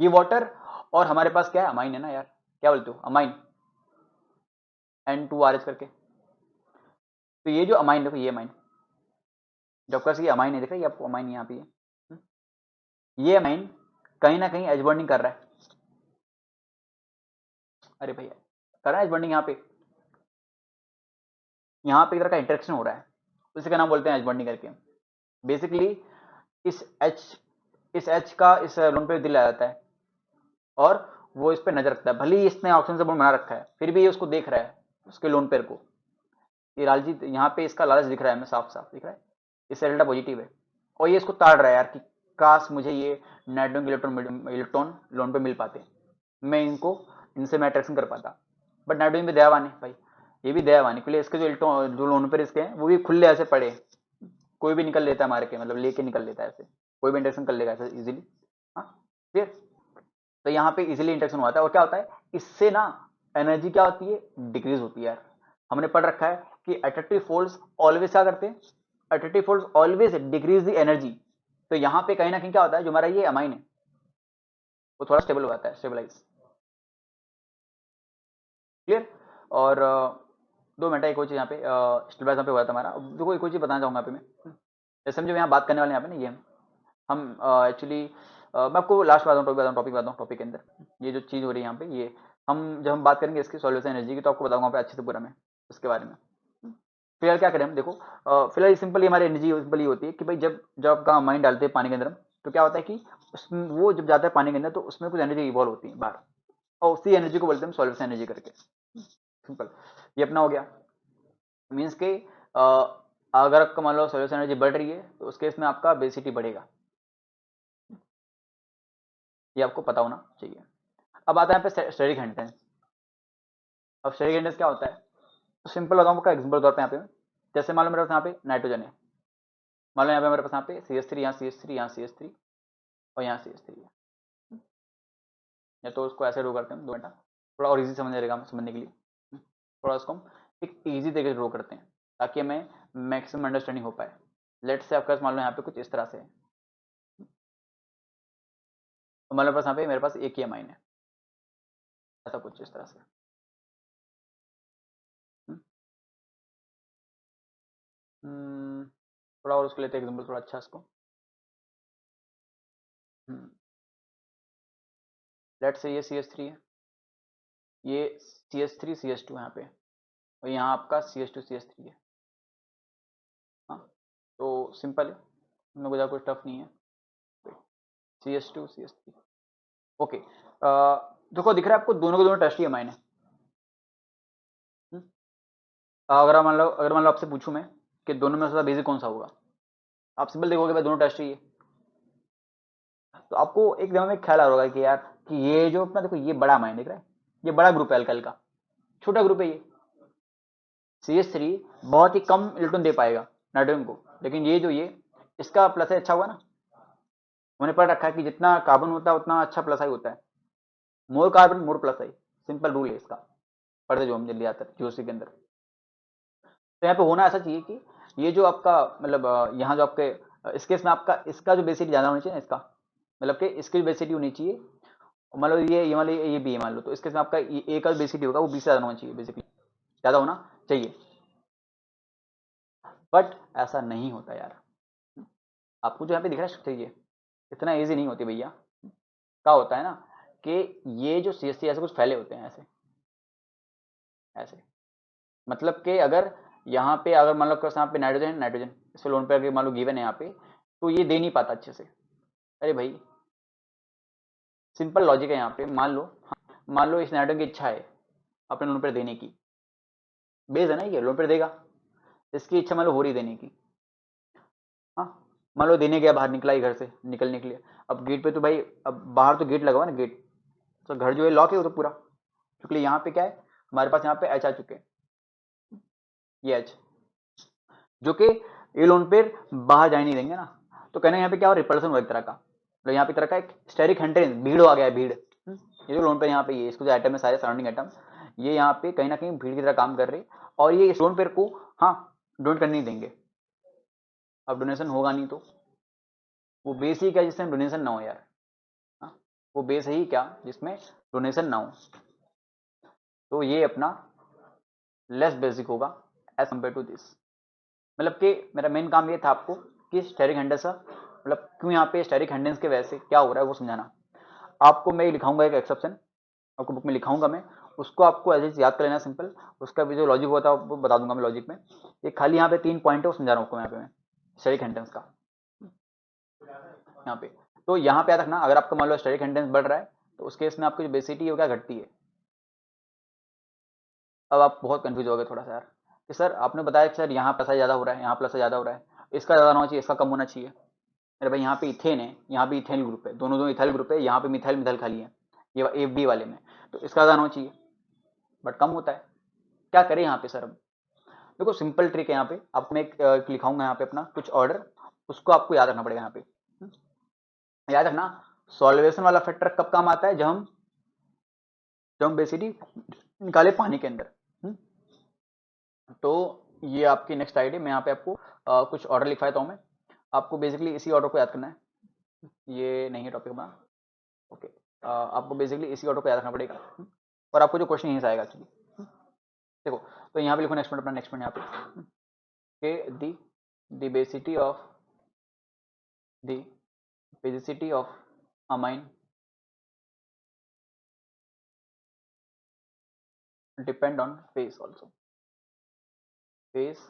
ये वाटर, और हमारे पास क्या है, अमाइन है ना यार, क्या बोलते हो, अमाइन, N2RH करके। तो ये जो अमाइन देखो, ये अमाइन, जो आपका ये अमाइन है, देखा ये आपको अमाइन यहाँ पे है। ये अमाइन कहीं ना कहीं एज बॉन्डिंग कर रहा है, अरे भैया कर रहा है एज बॉन्डिंग यहाँ पे, यहाँ पे एक तरह का इंटरेक्शन हो रहा है, उसी का नाम बोलते हैं एज बॉन्डिंग करके। बेसिकली इस H, इस H का इस लोन पे दिल आ जाता है, और वो इस पे नजर रखता है, भले ही इसने ऑक्सीजन से बॉन्ड बना रखा है, फिर भी ये उसको देख रहा है, उसके लोन पेयर को। ये लालजी यहाँ पे इसका लालच दिख रहा है, हमें साफ साफ दिख रहा है, इससे डेल्टा पॉजिटिव है, और ये इसको ताड़ रहा है यार कि काश मुझे ये नाइट्रोजन के इलेक्ट्रॉन लोन पे मिल पाते, मैं इनको, इनसे मैं अट्रैक्शन कर पाता। बट नाइट्रोजन भी दयावान है भाई, ये भी दयावान है, इसके जो इलेक्ट्रॉन जो लोन पेयर इसके हैं वो भी खुले ऐसे पड़े, कोई भी निकल लेता है मार के, मतलब लेके निकल लेता है ऐसे, कोई भी इंटरेक्शन कर लेगा ऐसे इजीली। हाँ क्लियर। तो यहाँ पे इजीली इंटरेक्शन हुआ था, और क्या होता है इससे ना, एनर्जी क्या होती है, डिक्रीज होती है यार। हमने पढ़ रखा है कि अट्रैक्टिव फोर्स ऑलवेज क्या करते हैं, attractive force always decrease the energy. तो यहाँ पे कहीं ना कहीं क्या होता है, जो हमारा ये अमाइन है वो थोड़ा स्टेबल हो जाता है, स्टेबलाइज। क्लियर। और 2 मिनट, एक और चीज यहाँ पे स्टेबलाइज यहाँ पे हुआ था हमारा। देखो एक और चीज बताना चाहूंगा यहाँ पे मैं, जैसे हम जो यहाँ बात करने वाले हैं यहाँ पे ना, ये हम एक्चुअली मैं आपको लास्ट बताऊँ टॉपिक के अंदर ये जो चीज़ हो रही है यहाँ पे, ये हम जब हम बात करेंगे इसकी सॉल्यूशन एनर्जी की, तो आपको बताऊंगा पे अच्छे से पूरा मैं इसके बारे में। फिलहाल क्या करें हम, देखो फिलहाल सिंपली हमारी एनर्जी सिंपल ये होती है कि भाई जब जब आपका माइंड डालते हैं पानी के अंदर हम, तो क्या होता है कि उसमें वो जब जाता है पानी के अंदर, तो उसमें कुछ एनर्जी इवॉल्व होती है बाहर, और उसी एनर्जी को बोलते हैं हम सॉल्यूशन एनर्जी करके। सिंपल, ये अपना हो गया। मीन्स के अगर आपका मान लो सॉल्यूशन एनर्जी बढ़ रही है, तो उस केस में आपका बेसिटी बढ़ेगा, ये आपको पता होना चाहिए। अब आता है यहाँ पे स्टेरिक हेंटेंस। अब स्टेरिक हेंटेंस क्या होता है, तो सिंपल बताऊँ आपका एग्जांपल तौर पे यहाँ पे, जैसे मान लो मेरे पास यहाँ पे नाइट्रोजन है, मान लो यहाँ पे मेरे पास यहाँ पे CH3, यहाँ CH3, यहाँ CH3, और यहाँ CH3 है, या तो उसको ऐसे ड्रो करते हैं 2 मिनट, थोड़ा और इजी समझ रहेगा समझने के लिए, थोड़ा उसको हम एक इजी तरीके से ड्रो करते हैं ताकि हमें मैक्सिमम अंडरस्टैंडिंग हो पाए। लेट से आपके पास मान लो यहाँ पे कुछ इस तरह से है, तो मान लो पास यहाँ पे मेरे पास एक ही अमाइन है, ऐसा कुछ इस तरह से। थोड़ा और उसको लेते हैं एग्जाम्पल थोड़ा अच्छा इसको। लेट से ये CH3 है, ये CH3 CH2 यहाँ पे, और यहाँ आपका CH2 CH3 है। हाँ, तो सिंपल है, इनमें कुछ कुछ टफ नहीं है। CH2 CH3 okay. देखो दिख रहा है आपको, दोनों के दोनों टेस्टी अमाइन है। हम्म, अगर मान लो आपसे पूछूं मैं कि दोनों में सबसे बेसिक कौन सा होगा, आप सिंपल देखोगे भाई दोनों टेस्टी है, तो आपको एक दिमाग में एक ख्याल आ रहा होगा कि यार, कि ये जो अपना देखो ये बड़ा अमाइन दिख रहा है, ये बड़ा ग्रुप है अल्काइल का, छोटा ग्रुप है ये CH3, बहुत ही कम इलेक्ट्रॉन दे पाएगा नाइट्रोजन को, लेकिन ये जो ये इसका प्लस है अच्छा हुआ ना, उन्हें पढ़ रखा है कि जितना कार्बन होता है उतना अच्छा प्लस आई होता है, मोर कार्बन मोर प्लस आई, सिंपल रूल है इसका, पढ़ते जो हम जल्दी आता है जोशी के अंदर। तो यहाँ पे होना ऐसा चाहिए कि ये जो आपका मतलब यहाँ जो आपके इस केस में आपका इसका जो बेसिटी ज़्यादा होनी चाहिए ना, इसका मतलब कि इसकी बेसिटी होनी चाहिए, मान लो ये मान लो ये बी है मान लो, तो इस केस में आपका ए का बेसिटी होगा वो 20 से ज़्यादा होना चाहिए, बेसिकली ज़्यादा होना चाहिए, बट ऐसा नहीं होता यार। आपको जो यहाँ पे दिख रहा है स्ट्रक्चर, ये इतना ईजी नहीं होती भैया। क्या होता है ना कि ये जो CH3 ऐसे कुछ फैले होते हैं ऐसे ऐसे, मतलब कि अगर यहाँ पे अगर मान लो यहाँ पे नाइट्रोजन नाइट्रोजन इस लोन पे अगर मान लो गिवन है यहाँ पे, तो ये दे नहीं पाता अच्छे से। अरे भाई सिंपल लॉजिक है यहाँ पे, मान लो मान लो इस नाइट्रोजन की इच्छा है अपने लोन पर देने की, बेस है ना ये लोन पर देगा, इसकी इच्छा मान लो हो रही देने की। हाँ, मान लो देने गया, बाहर निकला ही घर से निकलने के लिए, अब गेट पे तो भाई, अब बाहर तो गेट लगा हुआ ना गेट, तो घर जो है लॉक है वो तो पूरा, क्योंकि यहाँ पे क्या है हमारे पास यहाँ पे एच आ चुके हैं, ये एच जो कि ये लोन पे बाहर जाने नहीं देंगे ना, तो कहना यहाँ पे क्या हो, रिपल्सन हो एक तरह का, मतलब यहाँ पे तरह का एक स्टेरिक हेंड्रेंस, भीड़ आ गया है, भीड़। ये जो लोन पेयर यहाँ पे ये इसको जो एटम है सारे सराउंडिंग एटम, ये यहाँ पे कहीं ना कहीं भीड़ की तरह काम कर रहे हैं और ये इस लोन पेयर को हाँ डोनेट करने नहीं देंगे। अब डोनेशन होगा नहीं तो वो बेस ही क्या जिसमें डोनेशन ना हो यार। हाँ, वो बेस है ही क्या जिसमें डोनेशन ना हो। तो ये अपना लेस बेसिक होगा एज कम्पेयर टू दिस। मतलब कि मेरा मेन काम ये था आपको कि स्टेरिक हैंडल्स मतलब क्यों यहाँ पे स्टेरिक हैंडल्स के वजह से क्या हो रहा है वो समझाना। आपको मैं लिखाऊंगा एक एक्सेप्शन, आपको बुक में लिखाऊंगा मैं, उसको आपको ऐसे याद कर लेना सिंपल। उसका भी जो लॉजिक होता है वो बता दूंगा मैं लॉजिक में। ये खाली यहाँ पे 3 पॉइंट है वो समझा रहा हूँ आपको यहाँ पे मैं स्टेरिक हैंडल्स का यहाँ पे। तो यहाँ पे याद रखना अगर आपका मान लो स्टेरिक हैंडल्स बढ़ रहा है तो उस केस में आपकी जो बेसिटी है वो क्या घटती है। अब आप बहुत कंफ्यूज हो गए थोड़ा सा यार कि सर आपने बताया कि सर यहाँ प्लस ज़्यादा हो रहा है, यहाँ प्लस ज़्यादा हो रहा है, इसका ज़्यादा होना चाहिए, इसका कम होना चाहिए। अरे भाई यहाँ पे इथेन है, यहाँ पे इथेन ग्रुप है, दोनों दोनों इथाइल ग्रुप है, यहाँ पे मिथाइल मिथाइल खाली है ये ए बी वाले में, तो इसका ज़्यादा होना चाहिए बट कम होता है। क्या करें यहाँ पे सर। अब देखो सिंपल ट्रिक है यहाँ पे, आपको मैं एक लिखाऊंगा यहाँ पे अपना कुछ ऑर्डर, उसको आपको याद रखना पड़ेगा यहाँ पे। याद रखना सॉल्वेशन वाला फैक्टर कब काम आता है, जब हम बेसिकली निकाले पानी के अंदर। तो ये आपकी नेक्स्ट आइडिया, मैं यहाँ पे आपको कुछ ऑर्डर लिखवाता हूँ मैं, आपको बेसिकली इसी ऑर्डर को याद करना है। ये नहीं है टॉपिक हमारा, ओके। आपको बेसिकली इसी ऑर्डर को याद रखना पड़ेगा। और आपको जो क्वेश्चन यहीं से आएगा एक्चुअली। देखो तो यहाँ पे लिखो नेक्स्ट पॉइंट अपना, नेक्स्ट पॉइंट यहाँ पे के the basicity of amine depend on face also, face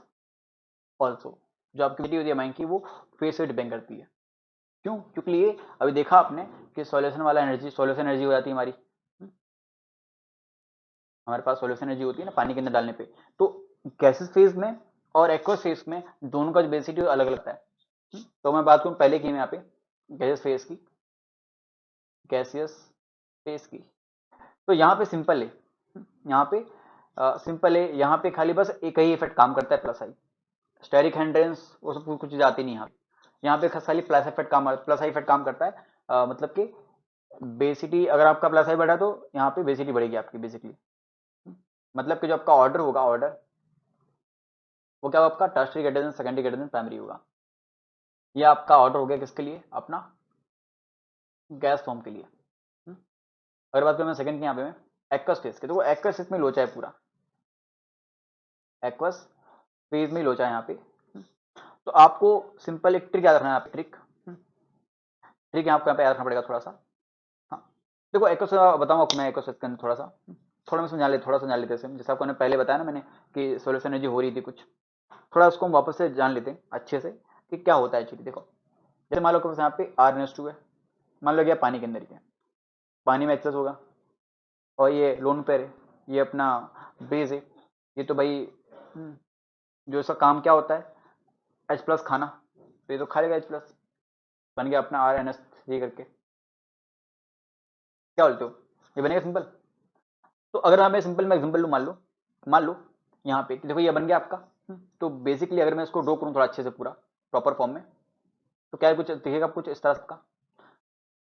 also. जो आपकी बेसिसिटी होती है अमाइन की वो फेस से डिपेंड करती है। क्यों? क्योंकि ये अभी देखा आपने कि सॉल्यूशन वाला एनर्जी, सॉल्यूशन एनर्जी हो जाती है हमारी, हमारे पास सॉल्यूशन एनर्जी होती है ना पानी के अंदर डालने पे। तो गैसेस फेज में और एक्वस फेज में दोनों का जो बेसिसिटी अलग अलग लगता है। तो मैं बात करूँ पहले की, मैं यहाँ पे गैसेस फेज की, गैसियस फेज की, तो यहाँ पे सिंपल है, यहाँ पे सिंपल है, यहाँ पे खाली बस एक ही इफेक्ट काम करता है, प्लस आई। स्टेरिक हैंड्रेंस वो सब कुछ चीज आती नहीं यहाँ पे खाली प्लस आई इफेक्ट काम करता है। मतलब कि बेसिटी अगर आपका प्लस आई बढ़ा तो यहाँ पे बेसिटी बढ़ेगी आपकी बेसिकली। मतलब कि जो आपका ऑर्डर होगा, ऑर्डर वो क्या होगा आपका tertiary greater than secondary greater than primary होगा। ये आपका ऑर्डर हो गया किसके लिए, अपना गैस फॉर्म के लिए। अगर बात करूँ मैं सेकंड की यहाँ पे मैं एक्वस फेज के, तो वो एक्वस फेज में लोचा है पूरा, एक्वस फेज में लोचा है यहाँ पे। तो आपको सिंपल एक ट्रिक याद रखना है यहाँ पे, ट्रिक ट्रिक आपको यहाँ पे याद रखना पड़ेगा थोड़ा सा। हाँ देखो एक्वस बताऊँ आपको मैं, एक्वस फेज के अंदर थोड़ा मैं समझा लेते हैं जैसे आपको पहले बताया ना मैंने कि सोल्यूशन एनर्जी हो रही थी कुछ, थोड़ा उसको हम वापस से जान लेते हैं अच्छे से कि क्या होता है एक्चुअली। देखो जैसे मान लो कि यहाँ पे R-2 है, मान लो गया पानी के अंदर ही है, पानी में एक्सेस होगा और ये लोन पेयर है, ये अपना बेस है। ये तो भाई जो इसका काम क्या होता है H प्लस खाना, तो ये तो खा लेगा H प्लस, बन गया अपना R-3 करके। क्या बोलते हो, ये बनेगा सिंपल। तो अगर हमें सिंपल में एग्जाम्पल लूँ, मान लो यहाँ पे देखो ये बन गया आपका। तो बेसिकली अगर मैं इसको ड्रॉ करूँ थोड़ा अच्छे से पूरा प्रॉपर फॉर्म में, तो क्या है कुछ दिखेगा कुछ इस तरह का।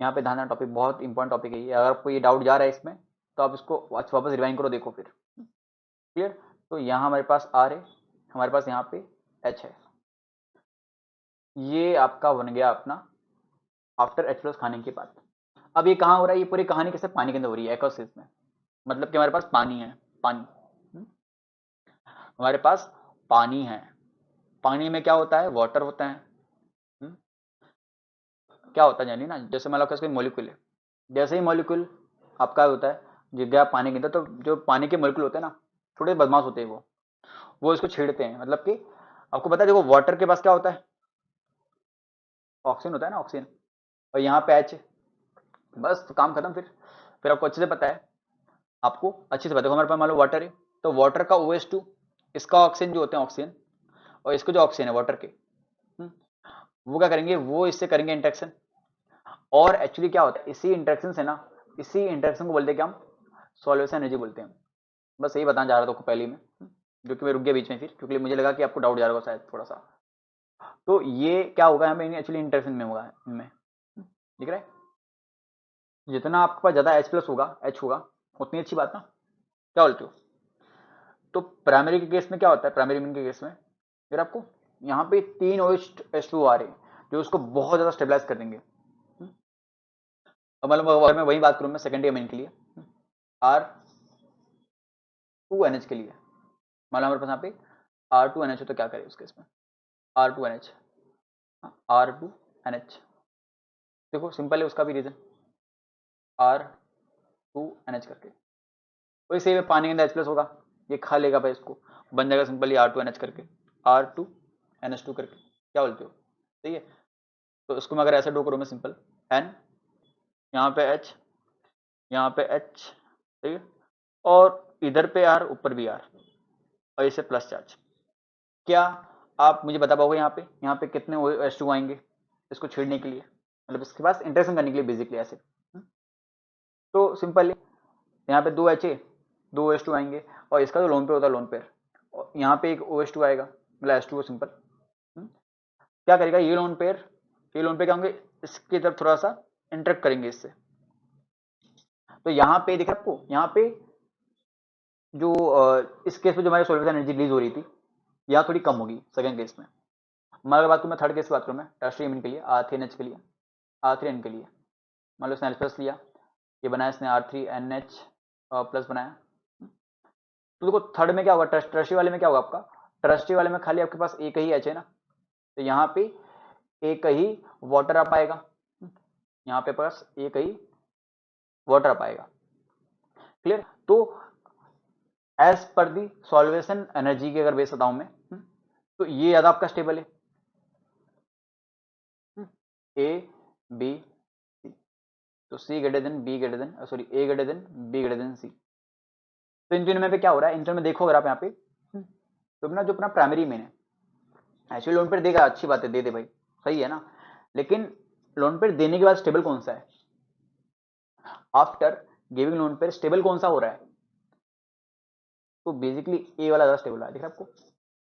यहाँ पे ध्यान देना, टॉपिक बहुत इंपॉर्टेंट टॉपिक है ये, अगर आपको ये डाउट जा रहा है इसमें तो आप इसको वापस रिवाइंड करो, देखो फिर क्लियर। तो यहाँ हमारे पास R है, हमारे पास यहाँ पे H है, ये आपका बन गया अपना आफ्टर H प्लस खाने के बाद। अब ये कहाँ हो रहा है, ये पूरी कहानी कैसे पानी के अंदर हो रही है, एक्वस में। मतलब कि हमारे पास पानी है, पानी हमारे पास पानी है, पानी में क्या होता है, वाटर होता है। हम्म, क्या होता है जानिए ना, जैसे मान लो इसका मॉलिक्यूल है, जैसे ही मॉलिक्यूल आपका होता है गिर गया पानी के अंदर, तो जो पानी के मॉलिक्यूल होते हैं ना थोड़े बदमाश होते हैं, वो इसको छेड़ते हैं। मतलब कि आपको पता है देखो वाटर के पास क्या होता है, ऑक्सीजन होता है ना, ऑक्सीजन, और यहाँ पे एच, बस तो काम खत्म फिर आपको अच्छे से पता है, आपको अच्छे से पता है हमारे पास मान लो वाटर है, तो वाटर का OH2, इसका ऑक्सीजन जो होते हैं ऑक्सीजन, और इसको जो ऑक्सीजन है वाटर के, वो क्या करेंगे, वो इससे करेंगे इंटरेक्शन। और एक्चुअली क्या होता है इसी इंटरेक्शन से ना, इसी इंटरेक्शन को बोलते हैं क्या हम, सॉल्वेशन एनर्जी बोलते हैं। बस यही बताना चाह रहा था आपको पहले में, जो कि मैं रुक गया बीच में फिर, क्योंकि मुझे लगा कि आपको डाउट जा रहा होगा शायद थोड़ा सा। तो ये क्या होगा हमें एक्चुअली इंटरेक्शन में होगा इनमें, दिख रहा है? जितना आपके पास ज्यादा H प्लस होगा, H होगा, उतनी अच्छी बात ना, क्या बोलते हो? तो प्राइमरी के केस में क्या होता है, प्राइमरी इमिन के केस में फिर आपको यहाँ पे 3 OH2 आ रहे हैं जो उसको बहुत ज्यादा स्टेबलाइज कर देंगे। अब मतलब अगर मैं वही बात करूँ मैं सेकेंडरी अमीन के लिए, R2NH के लिए, मान लो हमारे पास यहाँ पे R2NH हो तो क्या करें उस केस में, R2NH, R2NH, देखो सिंपल है उसका भी रीजन, R2NH करके वही सेम है, पानी के अंदर H प्लस होगा, ये खा लेगा भाई, इसको बन जाएगा सिंपली R2NH करके, R2NH2 करके, क्या बोलते हो? सही है। तो इसको मैं अगर ऐसे ड्रॉ करूँ मैं सिंपल N, यहाँ पे H, यहाँ पे H, ठीक है, और इधर पे R, ऊपर भी R, और इसे प्लस चार्ज। क्या आप मुझे बता पाओगे यहाँ पे कितने H2 आएंगे इसको छेड़ने के लिए, मतलब इसके पास इंटरेक्शन करने के लिए बेसिकली ऐसे। तो सिंपल है, यहाँ पे 2 HA, 2 OH2 आएंगे, और इसका जो लोन पेयर होता है लोन पेयर, और यहाँ पे एक OH2 आएगा, मतलब H2O सिंपल। क्या करेगा ये लोन पेयर, ये लोन पेयर क्या होंगे, इसकी तरफ थोड़ा सा इंटरेक्ट करेंगे इससे। तो यहाँ पे दिख रहा है आपको, यहाँ पे जो इस केस में जो हमारी सोल्यूशन एनर्जी रिलीज हो रही थी, यहाँ थोड़ी कम होगी सेकंड केस में। मान लो बात करूँ मैं थर्ड केस की बात करूँ मैं, टर्शियरी एमीन के लिए, R3NH के लिए, R3N के लिए, मान लो इसने H प्लस लिया, ये बनाया इसने R3NH प्लस बनाया। तो देखो थर्ड में क्या होगा, टर्शियरी वाले में क्या होगा आपका, टर्शियरी वाले में खाली आपके पास एक ही H है ना, तो यहाँ पे एक ही वाटर अप आएगा, यहाँ पे पास एक ही वाटर अप आएगा, क्लियर? तो एज पर दी सॉल्वेशन एनर्जी की अगर बेस बताऊं मैं, तो ये ज्यादा आपका स्टेबल है, ए बी सी, तो C greater than B greater than, sorry A greater than B greater than C. तो इन तीनों में पे क्या हो रहा है, इन तीनों में देखो अगर आप यहाँ पे, तो अपना जो अपना प्राइमरी मेन है, एक्चुअली लोन पेयर देगा, अच्छी बात है, दे दे भाई, सही है ना, लेकिन लोन पेयर देने के बाद स्टेबल कौन सा है, after giving lone pair stable कौन सा हो रहा है, तो बेसिकली ए वाला ज्यादा स्टेबल है, दिख रहा है आपको,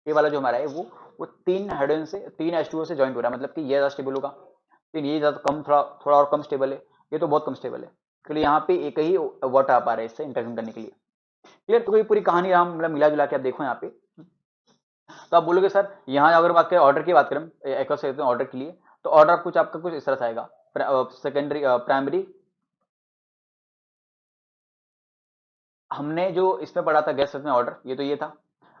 ए वाला जो हमारा है वो 3 हाइड्रोजन से, 3 H2O से ज्वाइंट हो रहा है, मतलब कि ये ज्यादा स्टेबल होगा, फिर ये ज्यादा कम, थोड़ा थोड़ा और कम स्टेबल है, ये तो बहुत कम स्टेबल है, इसलिए यहाँ पे एक ही वाटर आ पा रहा है इससे इंटरेक्शन करने के लिए, क्लियर? तो ये पूरी कहानी हम मतलब मिला जुला के आप देखो यहाँ पे, तो आप बोलोगे सर यहाँ अगर बात करें ऑर्डर की बात करें एक ऑर्डर के लिए, तो ऑर्डर कुछ आपका कुछ इस तरह से आएगा, सेकेंडरी प्राइमरी, हमने जो इसमें पढ़ा था गैस में ऑर्डर, ये तो ये था,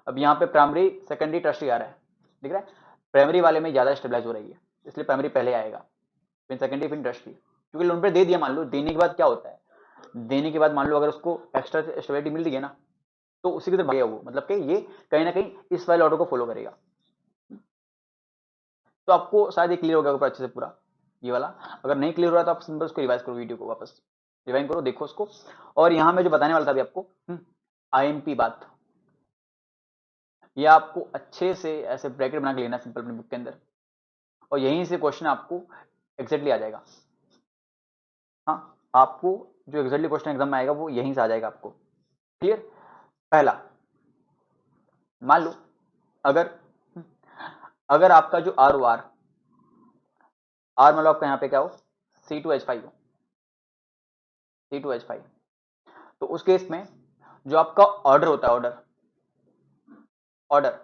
अब यहाँ पे प्राइमरी सेकेंडरी टर्शियरी आ रहा है, दिख रहा है? प्राइमरी वाले में ज्यादा स्टेबलाइज हो रही है, इसलिए प्राइमरी पहले आएगा, फिर सेकेंडरी, फिर टर्शियरी, क्योंकि लोन पे दे दिया, मान लो देने के बाद क्या होता है, देने के बाद मान लो अगर उसको एक्स्ट्रा स्टेबिलिटी मिल रही है ना, तो उसी की तरफ भागेगा वो, मतलब कि ये कहीं ना कहीं इस वाले ऑर्डर को फॉलो करेगा। तो आपको शायद ये क्लियर हो गया होगा अच्छे से पूरा, ये वाला। अगर नहीं क्लियर हो रहा तो आप सिंपल उसको रिवाइज करो, वीडियो को वापस रिवाइज करो, देखो उसको। और यहाँ मैं जो बताने वाला था अभी आपको, IMP बात, ये आपको अच्छे से ऐसे ब्रैकेट बना के लेना सिंपल अपनी बुक के अंदर, और यहीं से क्वेश्चन आपको एग्जैक्टली आ जाएगा। हाँ, आपको जो एग्जैक्टली क्वेश्चन एग्जाम में आएगा वो यहीं से आ जाएगा आपको, क्लियर? पहला, मान लो अगर अगर आपका जो आर ओ आर मान लो आपका यहाँ पे क्या हो, C2H5 हो, C2H5, तो उस केस में जो आपका ऑर्डर होता है, ऑर्डर ऑर्डर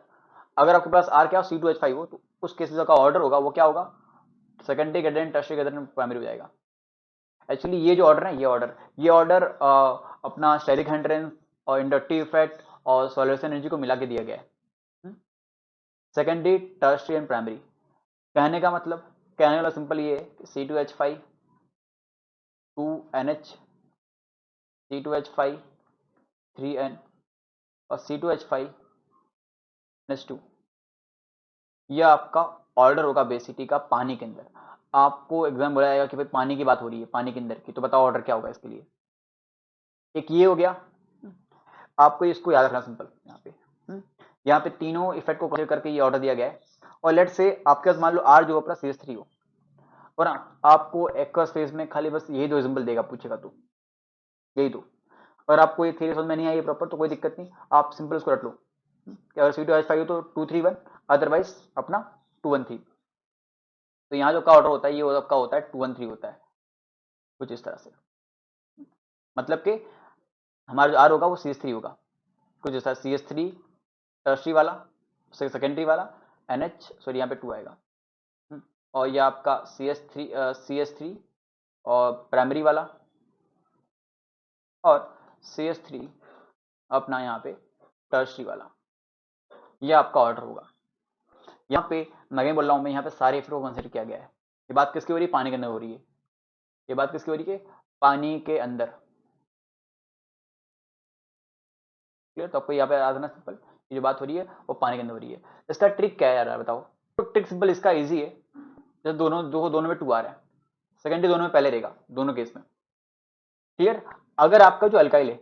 अगर आपके पास आर क्या हो, C2H5 हो, तो उस केस में जो का ऑर्डर होगा वो क्या होगा, secondary gradient tertiary gradient primary हो जाएगा। एक्चुअली ये ऑर्डर अपना स्टेरिक हिंड्रेंस और इंडक्टिव इफेक्ट और सॉल्वेशन एनर्जी को मिला के दिया गया है, सेकेंडरी टर्शियरी एंड प्राइमरी। कहने का मतलब, कहने वाला सिंपल ये है, C2H5 2NH, C2H5 3N और C2H5NH2, यह आपका ऑर्डर होगा बेसिटी का पानी के अंदर। आपको एग्जाम बोला जाएगा कि भाई पानी की बात हो रही है, पानी के अंदर की, तो बताओ ऑर्डर क्या होगा इसके लिए। एक ये हो गया, आपको इसको याद रखना सिंपल, यहाँ पे तीनों इफेक्ट को कंसीडर करके ये ऑर्डर दिया गया है। और लेट से आपके पास मान लो आर जो अपना CH3 हो, और आपको एक्वस फेज में खाली बस यही दो एग्जाम्पल देगा, पूछेगा तो यही दो। अगर आपको ये थ्योरी समझ में नहीं आई प्रॉपर तो कोई दिक्कत नहीं, आप सिंपल इसको रट लो कि अगर C2H5 हो तो 231, अदरवाइज अपना 213। तो यहाँ जो का ऑर्डर होता है ये आपका होता है 213 होता है, कुछ इस तरह से, मतलब कि हमारा जो आर होगा वो CH3 होगा, कुछ इस तरह CH3 टर्शरी वाला, सेकेंडरी वाला, NH सॉरी यहाँ पे 2 आएगा। और ये आपका CH3 और प्राइमरी वाला, और CH3 अपना यहाँ पे टर्शरी वाला, ये आपका ऑर्डर होगा। यहाँ पे मैं अगेन बोल रहा हूँ, मैं यहाँ पे सारे फ्लो कंसिडर किया गया है। ये बात किसकी हो रही है? पानी के अंदर हो रही है। ये बात किसकी हो रही है? पानी के अंदर। क्लियर? तो आपको यहाँ पे आ जाना सिंपल, ये जो बात हो रही है वो पानी के अंदर हो रही है। इसका ट्रिक क्या है यार बताओ? तो ट्रिक सिंपल इसका इजी है, जैसे दोनों में 2 आ रहा है, सेकेंडरी दोनों में पहले रहेगा दोनों केस में। क्लियर? अगर आपका जो अल्काइल है,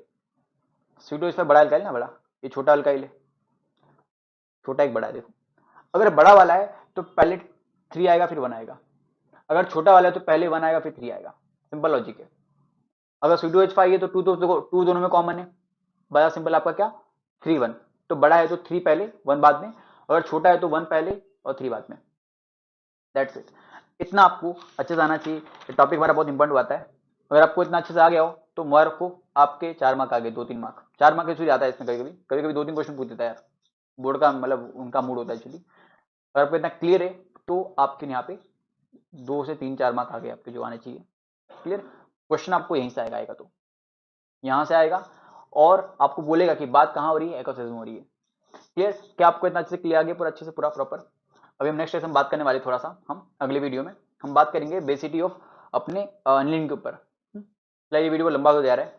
C2 इसमें बड़ा अल्काइल ना, बड़ा, ये छोटा अल्काइल है, छोटा एक बड़ा है, देखो अगर बड़ा वाला है तो पहले 3 आएगा फिर 1 आएगा, अगर छोटा वाला है तो पहले 1 आएगा फिर 3 आएगा। सिंपल लॉजिक है। अगर C2H5 है तो 2 तो देखो 2 दोनों में कॉमन है, बड़ा सिंपल आपका क्या 3 1, तो बड़ा है तो 3 पहले 1 बाद में, अगर छोटा है तो 1 पहले और 3 बाद में। That's it. इतना आपको अच्छे से आना चाहिए। ये टॉपिक हमारा बहुत इंपॉर्टेंट आता है। अगर आपको इतना अच्छे से आ गया हो तो मार्क को आपके 4 मार्क आ गए, 2-3 मार्क, 4 मार्क एक्चुअली आता है इसमें, कभी कभी 2-3 क्वेश्चन पूछ देता है यार, बोर्ड का मतलब उनका मूड होता है एक्चुअली। अगर आपको इतना क्लियर है तो आपके यहाँ पे 2 से 3-4 मार्क आगे आपके जो आने चाहिए। क्लियर? क्वेश्चन आपको यहीं से आएगा तो यहाँ से आएगा, और आपको बोलेगा कि बात कहाँ हो रही है, इकोसिस्टम हो रही है। क्लियर? क्या आपको इतना अच्छे से क्लियर आ गया पूरा, अच्छे से पूरा प्रॉपर? अभी हम नेक्स्ट सेशन बात करने वाले, थोड़ा सा हम अगले वीडियो में हम बात करेंगे बेसिसिटी ऑफ अपने अनलिंक के ऊपर। ये वीडियो लंबा हो जा रहा है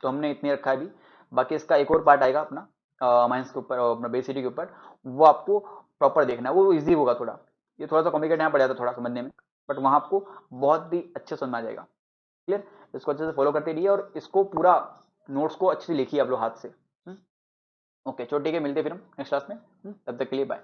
तो हमने इतने रखा है अभी, बाकी इसका एक और पार्ट आएगा अपना माइंस के ऊपर, अपना बेसिसिटी के ऊपर, वो आपको प्रॉपर देखना है, वो इजी होगा थोड़ा। ये थोड़ा सा कॉम्प्लिकेट यहाँ पड़ जाता है थोड़ा समझने में, बट वहाँ आपको बहुत ही अच्छे समझ में आ जाएगा। क्लियर? इसको अच्छे से फॉलो करते रहिए और इसको पूरा नोट्स को अच्छे से लिखिए आप लोग हाथ से। ओके चलो ठीक है, मिलते हैं फिर हम नेक्स्ट क्लास में। तब तक के लिए बाय।